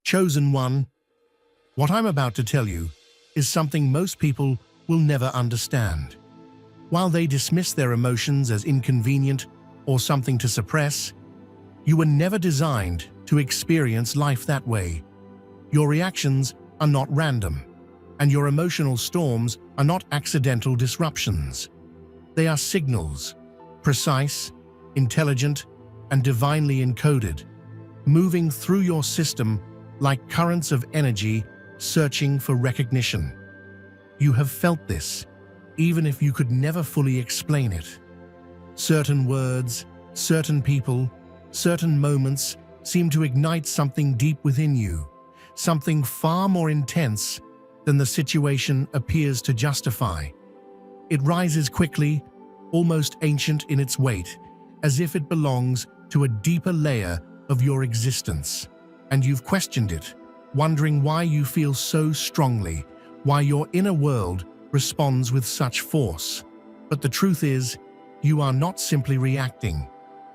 Chosen one, what I'm about to tell you is something most people will never understand. While they dismiss their emotions as inconvenient or something to suppress, you were never designed to experience life that way. Your reactions are not random, and your emotional storms are not accidental disruptions. They are signals, precise, intelligent, and divinely encoded, moving through your system like currents of energy searching for recognition. You have felt this, even if you could never fully explain it. Certain words, certain people, certain moments seem to ignite something deep within you, something far more intense than the situation appears to justify. It rises quickly, almost ancient in its weight, as if it belongs to a deeper layer of your existence. And you've questioned it, wondering why you feel so strongly, why your inner world responds with such force. But the truth is, you are not simply reacting,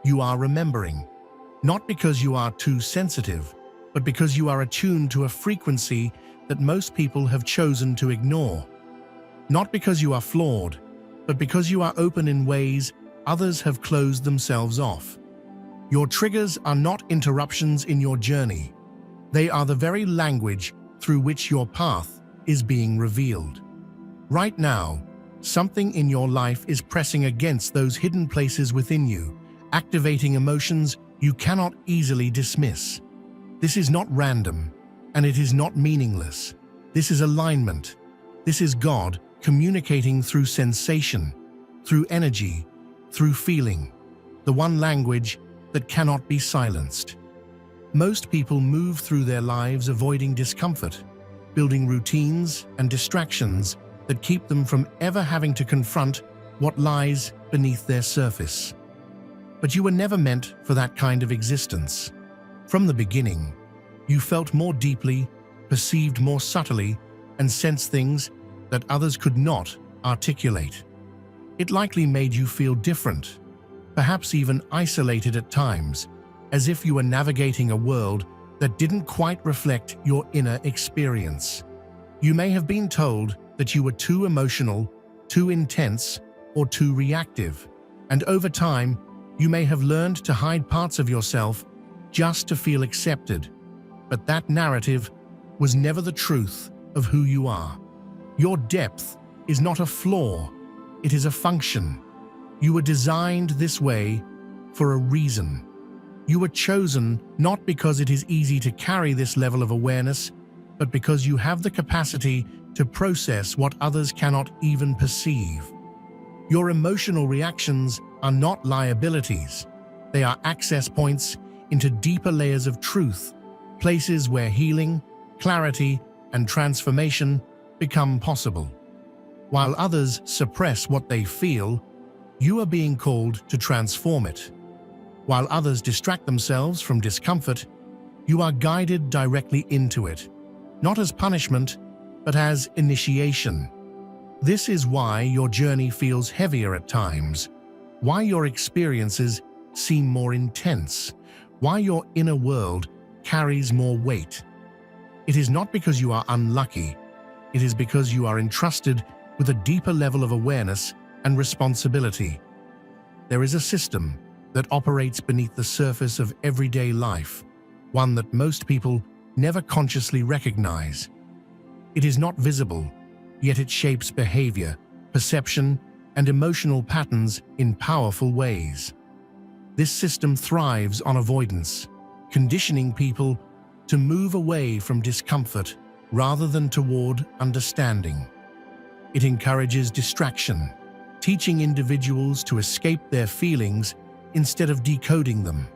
you are remembering. Not because you are too sensitive, but because you are attuned to a frequency that most people have chosen to ignore. Not because you are flawed, but because you are open in ways others have closed themselves off. Your triggers are not interruptions in your journey. They are the very language through which your path is being revealed. Right now, something in your life is pressing against those hidden places within you, activating emotions you cannot easily dismiss. This is not random, and it is not meaningless. This is alignment. This is God communicating through sensation, through energy, through feeling, the one language that cannot be silenced. Most people move through their lives avoiding discomfort, building routines and distractions that keep them from ever having to confront what lies beneath their surface. But you were never meant for that kind of existence. From the beginning, you felt more deeply, perceived more subtly, and sensed things that others could not articulate. It likely made you feel different, perhaps even isolated at times, as if you were navigating a world that didn't quite reflect your inner experience. You may have been told that you were too emotional, too intense, or too reactive, and over time, you may have learned to hide parts of yourself just to feel accepted. But that narrative was never the truth of who you are. Your depth is not a flaw, it is a function. You were designed this way for a reason. You were chosen not because it is easy to carry this level of awareness, but because you have the capacity to process what others cannot even perceive. Your emotional reactions are not liabilities. They are access points into deeper layers of truth, places where healing, clarity, and transformation become possible. While others suppress what they feel, you are being called to transform it. While others distract themselves from discomfort, you are guided directly into it, not as punishment, but as initiation. This is why your journey feels heavier at times, why your experiences seem more intense, why your inner world carries more weight. It is not because you are unlucky, it is because you are entrusted with a deeper level of awareness and responsibility. There is a system that operates beneath the surface of everyday life, one that most people never consciously recognize. It is not visible, yet it shapes behavior, perception, and emotional patterns in powerful ways. This system thrives on avoidance, conditioning people to move away from discomfort rather than toward understanding. It encourages distraction, teaching individuals to escape their feelings instead of decoding them.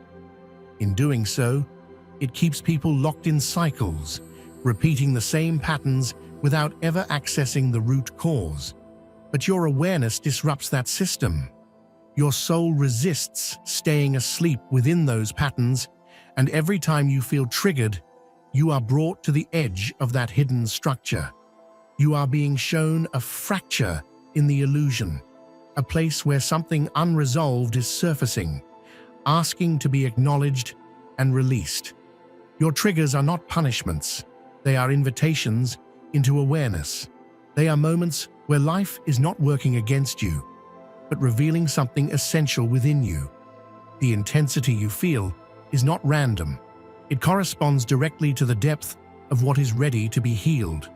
In doing so, it keeps people locked in cycles, repeating the same patterns without ever accessing the root cause. But your awareness disrupts that system. Your soul resists staying asleep within those patterns, and every time you feel triggered, you are brought to the edge of that hidden structure. You are being shown a fracture in the illusion, a place where something unresolved is surfacing, asking to be acknowledged and released. Your triggers are not punishments. They are invitations into awareness. They are moments where life is not working against you, but revealing something essential within you. The intensity you feel is not random. It corresponds directly to the depth of what is ready to be healed.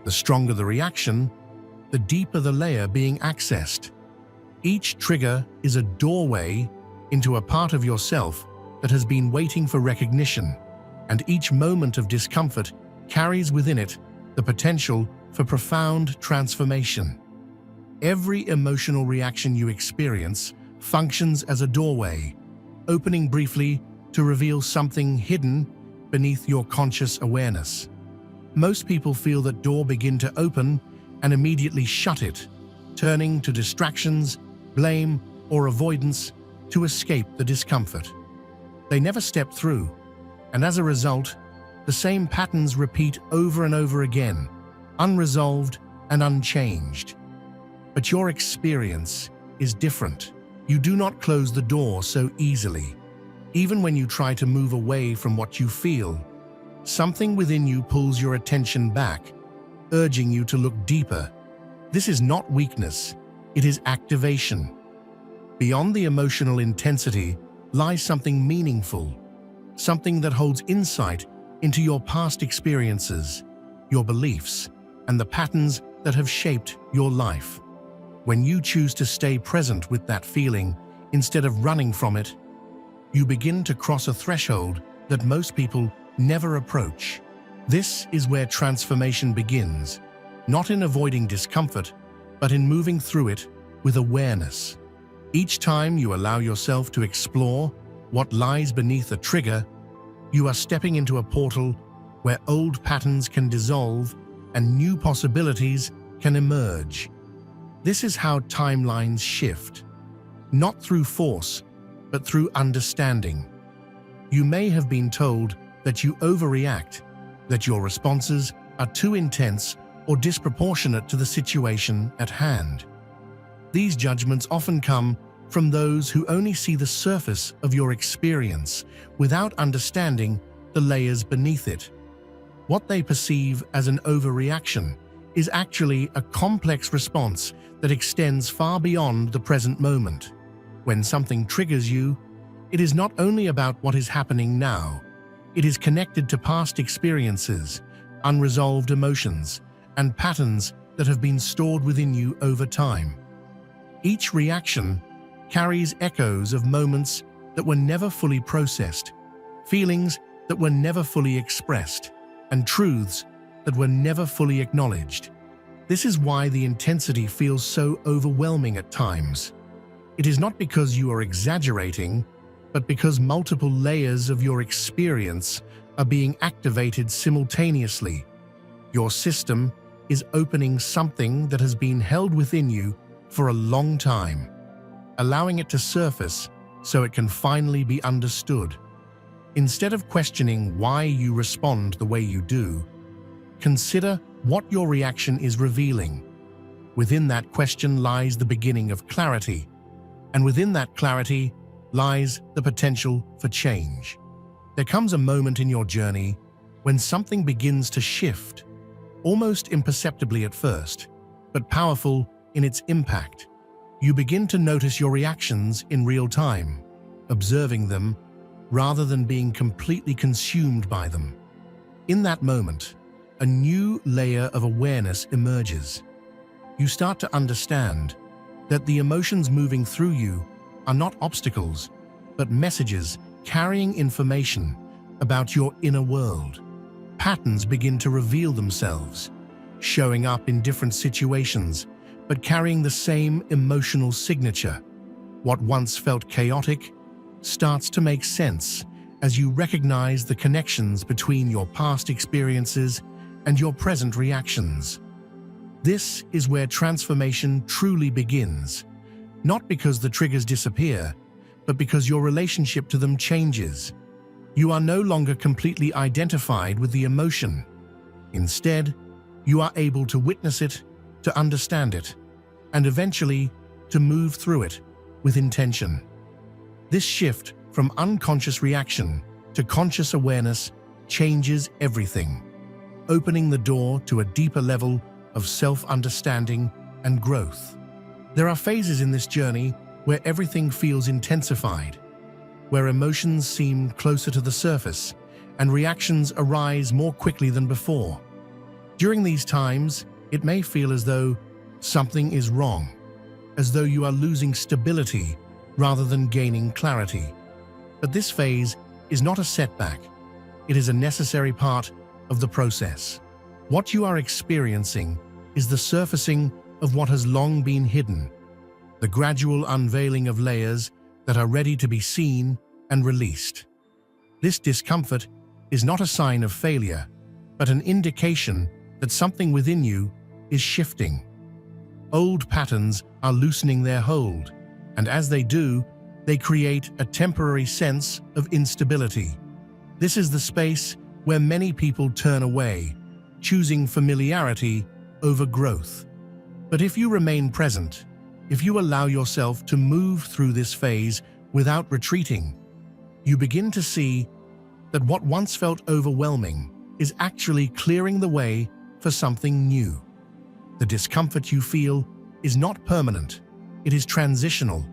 The stronger the reaction, the deeper the layer being accessed. Each trigger is a doorway into a part of yourself that has been waiting for recognition, and each moment of discomfort carries within it the potential for profound transformation. Every emotional reaction you experience functions as a doorway, opening briefly to reveal something hidden beneath your conscious awareness. Most people feel that door begin to open and immediately shut it, turning to distractions, blame, or avoidance to escape the discomfort. They never step through, and as a result, the same patterns repeat over and over again, unresolved and unchanged. But your experience is different. You do not close the door so easily. Even when you try to move away from what you feel, something within you pulls your attention back, urging you to look deeper. This is not weakness, it is activation. Beyond the emotional intensity lies something meaningful, something that holds insight into your past experiences, your beliefs, and the patterns that have shaped your life. When you choose to stay present with that feeling instead of running from it, you begin to cross a threshold that most people never approach. This is where transformation begins, not in avoiding discomfort, but in moving through it with awareness. Each time you allow yourself to explore what lies beneath a trigger, you are stepping into a portal where old patterns can dissolve and new possibilities can emerge. This is how timelines shift, not through force, but through understanding. You may have been told that you overreact, that your responses are too intense or disproportionate to the situation at hand. These judgments often come from those who only see the surface of your experience without understanding the layers beneath it. What they perceive as an overreaction is actually a complex response that extends far beyond the present moment. When something triggers you, it is not only about what is happening now. It is connected to past experiences, unresolved emotions, and patterns that have been stored within you over time. Each reaction carries echoes of moments that were never fully processed, feelings that were never fully expressed, and truths that were never fully acknowledged. This is why the intensity feels so overwhelming at times. It is not because you are exaggerating, but because multiple layers of your experience are being activated simultaneously. Your system is opening something that has been held within you for a long time, allowing it to surface so it can finally be understood. Instead of questioning why you respond the way you do, consider what your reaction is revealing. Within that question lies the beginning of clarity, and within that clarity lies the potential for change. There comes a moment in your journey when something begins to shift, almost imperceptibly at first, but powerful in its impact. You begin to notice your reactions in real time, observing them rather than being completely consumed by them. In that moment, a new layer of awareness emerges. You start to understand that the emotions moving through you are not obstacles, but messages carrying information about your inner world. Patterns begin to reveal themselves, showing up in different situations, but carrying the same emotional signature. What once felt chaotic starts to make sense as you recognize the connections between your past experiences and your present reactions. This is where transformation truly begins, not because the triggers disappear, but because your relationship to them changes. You are no longer completely identified with the emotion. Instead, you are able to witness it, to understand it, and eventually to move through it with intention. This shift from unconscious reaction to conscious awareness changes everything, opening the door to a deeper level of self-understanding and growth. There are phases in this journey where everything feels intensified, where emotions seem closer to the surface and reactions arise more quickly than before. During these times, it may feel as though something is wrong, as though you are losing stability rather than gaining clarity. But this phase is not a setback. It is a necessary part of the process. What you are experiencing is the surfacing of what has long been hidden, the gradual unveiling of layers that are ready to be seen and released. This discomfort is not a sign of failure, but an indication that something within you is shifting. Old patterns are loosening their hold, and as they do, they create a temporary sense of instability. This is the space where many people turn away, choosing familiarity over growth. But if you remain present, if you allow yourself to move through this phase without retreating, you begin to see that what once felt overwhelming is actually clearing the way for something new. The discomfort you feel is not permanent, it is transitional,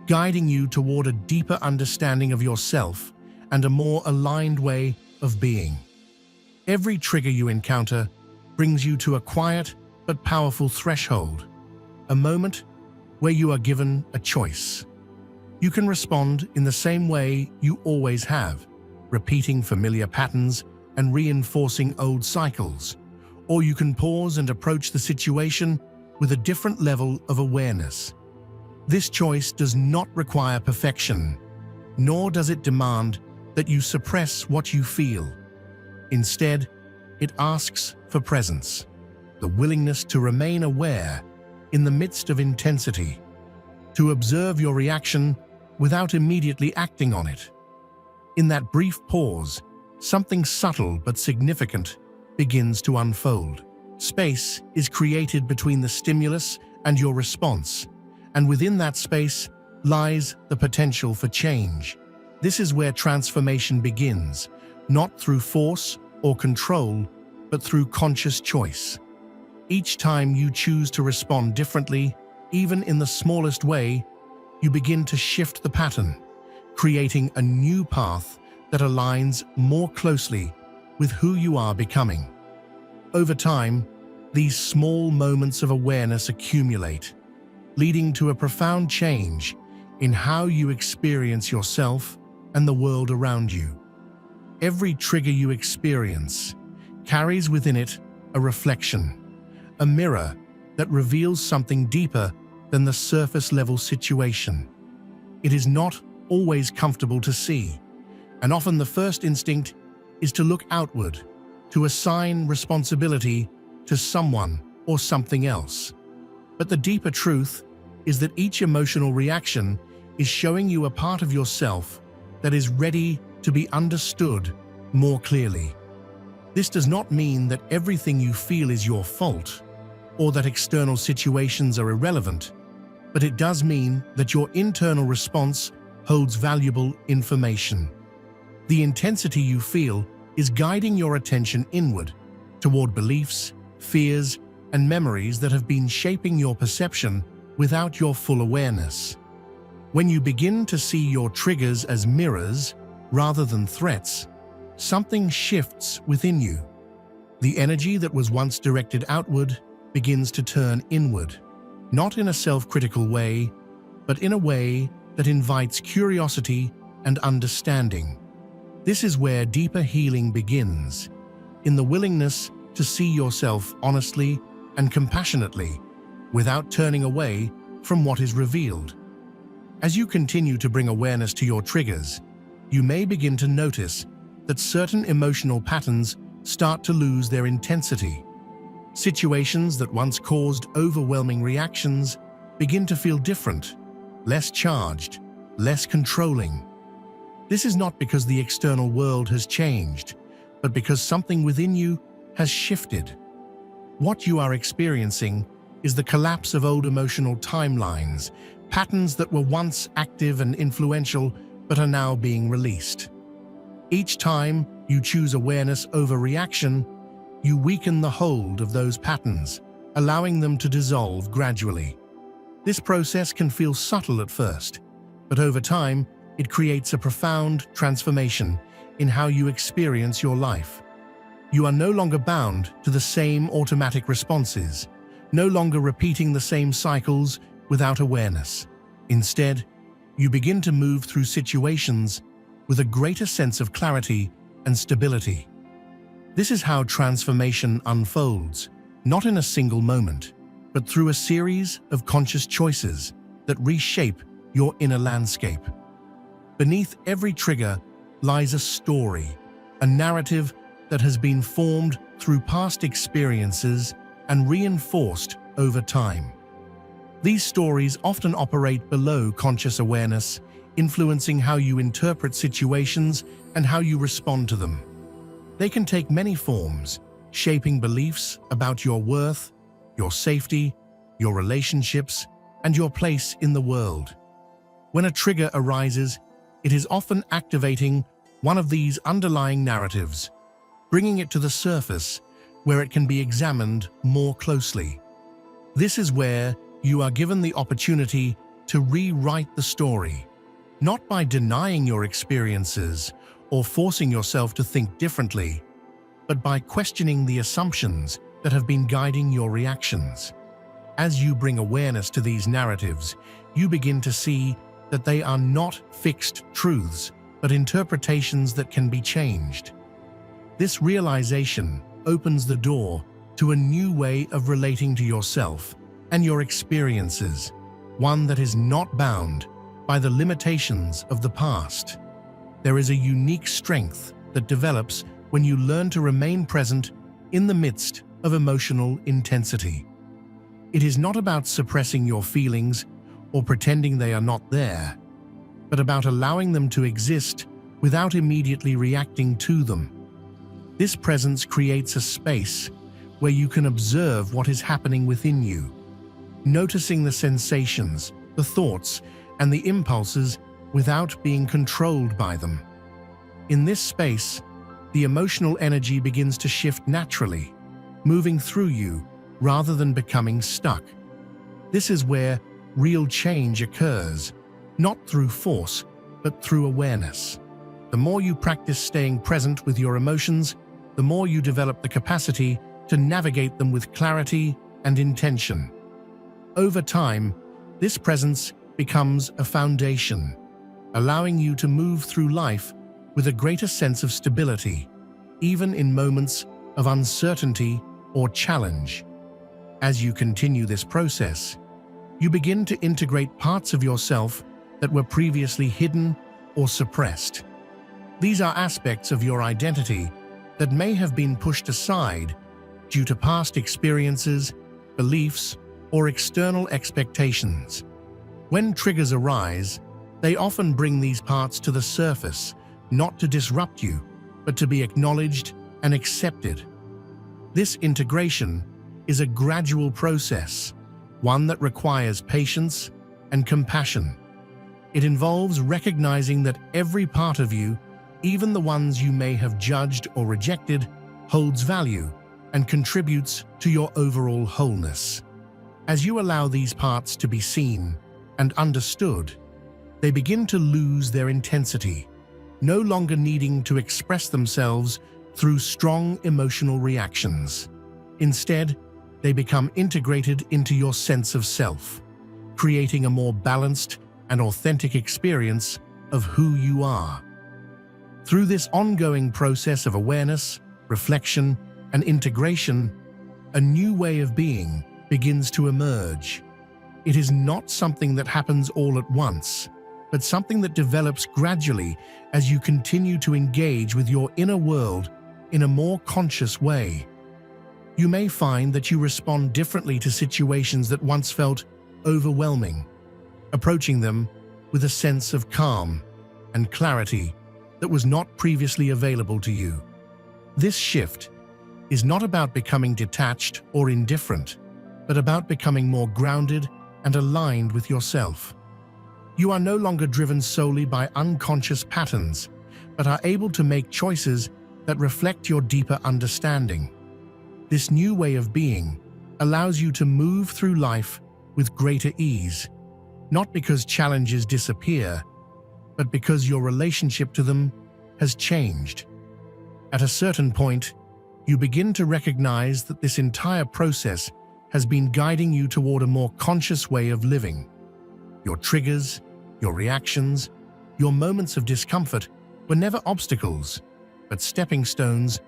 guiding you toward a deeper understanding of yourself and a more aligned way of being. Every trigger you encounter brings you to a quiet but powerful threshold, a moment where you are given a choice. You can respond in the same way you always have, repeating familiar patterns and reinforcing old cycles, or you can pause and approach the situation with a different level of awareness. This choice does not require perfection, nor does it demand that you suppress what you feel. Instead, it asks for presence, the willingness to remain aware in the midst of intensity, to observe your reaction without immediately acting on it. In that brief pause, something subtle but significant begins to unfold. Space is created between the stimulus and your response, and within that space lies the potential for change. This is where transformation begins, not through force or control, but through conscious choice. Each time you choose to respond differently, even in the smallest way, you begin to shift the pattern, creating a new path that aligns more closely with who you are becoming. Over time, these small moments of awareness accumulate, leading to a profound change in how you experience yourself and the world around you. Every trigger you experience carries within it a reflection, a mirror that reveals something deeper than the surface-level situation. It is not always comfortable to see, and often the first instinct is to look outward, to assign responsibility to someone or something else. But the deeper truth is that each emotional reaction is showing you a part of yourself that is ready to be understood more clearly. This does not mean that everything you feel is your fault or that external situations are irrelevant, but it does mean that your internal response holds valuable information. The intensity you feel is guiding your attention inward, toward beliefs, fears, and memories that have been shaping your perception without your full awareness. When you begin to see your triggers as mirrors rather than threats, something shifts within you. The energy that was once directed outward begins to turn inward, not in a self-critical way, but in a way that invites curiosity and understanding. This is where deeper healing begins, in the willingness to see yourself honestly and compassionately, without turning away from what is revealed. As you continue to bring awareness to your triggers, you may begin to notice that certain emotional patterns start to lose their intensity. Situations that once caused overwhelming reactions begin to feel different, less charged, less controlling. This is not because the external world has changed, but because something within you has shifted. What you are experiencing is the collapse of old emotional timelines, patterns that were once active and influential but are now being released. Each time you choose awareness over reaction, you weaken the hold of those patterns, allowing them to dissolve gradually. This process can feel subtle at first, but over time, it creates a profound transformation in how you experience your life. You are no longer bound to the same automatic responses, no longer repeating the same cycles without awareness. Instead, you begin to move through situations with a greater sense of clarity and stability. This is how transformation unfolds, not in a single moment, but through a series of conscious choices that reshape your inner landscape. Beneath every trigger lies a story, a narrative that has been formed through past experiences and reinforced over time. These stories often operate below conscious awareness, influencing how you interpret situations and how you respond to them. They can take many forms, shaping beliefs about your worth, your safety, your relationships, and your place in the world. When a trigger arises, it is often activating one of these underlying narratives, bringing it to the surface where it can be examined more closely. This is where you are given the opportunity to rewrite the story, not by denying your experiences or forcing yourself to think differently, but by questioning the assumptions that have been guiding your reactions. As you bring awareness to these narratives, you begin to see that they are not fixed truths, but interpretations that can be changed. This realization opens the door to a new way of relating to yourself and your experiences, one that is not bound by the limitations of the past. There is a unique strength that develops when you learn to remain present in the midst of emotional intensity. It is not about suppressing your feelings or pretending they are not there, but about allowing them to exist without immediately reacting to them. This presence creates a space where you can observe what is happening within you, noticing the sensations, the thoughts, and the impulses without being controlled by them. In this space, the emotional energy begins to shift naturally, moving through you rather than becoming stuck. This is where real change occurs, not through force, but through awareness. The more you practice staying present with your emotions, the more you develop the capacity to navigate them with clarity and intention. Over time, this presence becomes a foundation, allowing you to move through life with a greater sense of stability, even in moments of uncertainty or challenge. As you continue this process, you begin to integrate parts of yourself that were previously hidden or suppressed. These are aspects of your identity that may have been pushed aside due to past experiences, beliefs, or external expectations. When triggers arise, they often bring these parts to the surface, not to disrupt you, but to be acknowledged and accepted. This integration is a gradual process, one that requires patience and compassion. It involves recognizing that every part of you, even the ones you may have judged or rejected, holds value and contributes to your overall wholeness. As you allow these parts to be seen and understood, they begin to lose their intensity, no longer needing to express themselves through strong emotional reactions. Instead, they become integrated into your sense of self, creating a more balanced and authentic experience of who you are. Through this ongoing process of awareness, reflection, and integration, a new way of being begins to emerge. It is not something that happens all at once, but something that develops gradually as you continue to engage with your inner world in a more conscious way. You may find that you respond differently to situations that once felt overwhelming, approaching them with a sense of calm and clarity that was not previously available to you. This shift is not about becoming detached or indifferent, but about becoming more grounded and aligned with yourself. You are no longer driven solely by unconscious patterns, but are able to make choices that reflect your deeper understanding. This new way of being allows you to move through life with greater ease, not because challenges disappear, but because your relationship to them has changed. At a certain point, you begin to recognize that this entire process has been guiding you toward a more conscious way of living. Your triggers, your reactions, your moments of discomfort were never obstacles, but stepping stones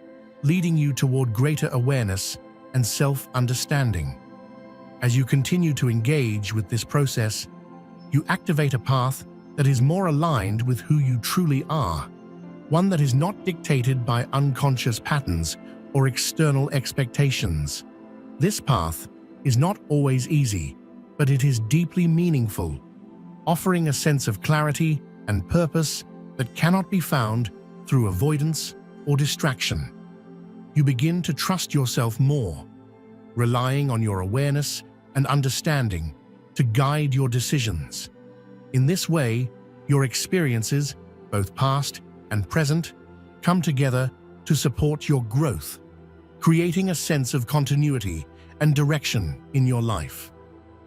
leading you toward greater awareness and self-understanding. As you continue to engage with this process, you activate a path that is more aligned with who you truly are, one that is not dictated by unconscious patterns or external expectations. This path is not always easy, but it is deeply meaningful, offering a sense of clarity and purpose that cannot be found through avoidance or distraction. You begin to trust yourself more, relying on your awareness and understanding to guide your decisions. In this way, your experiences, both past and present, come together to support your growth, creating a sense of continuity and direction in your life.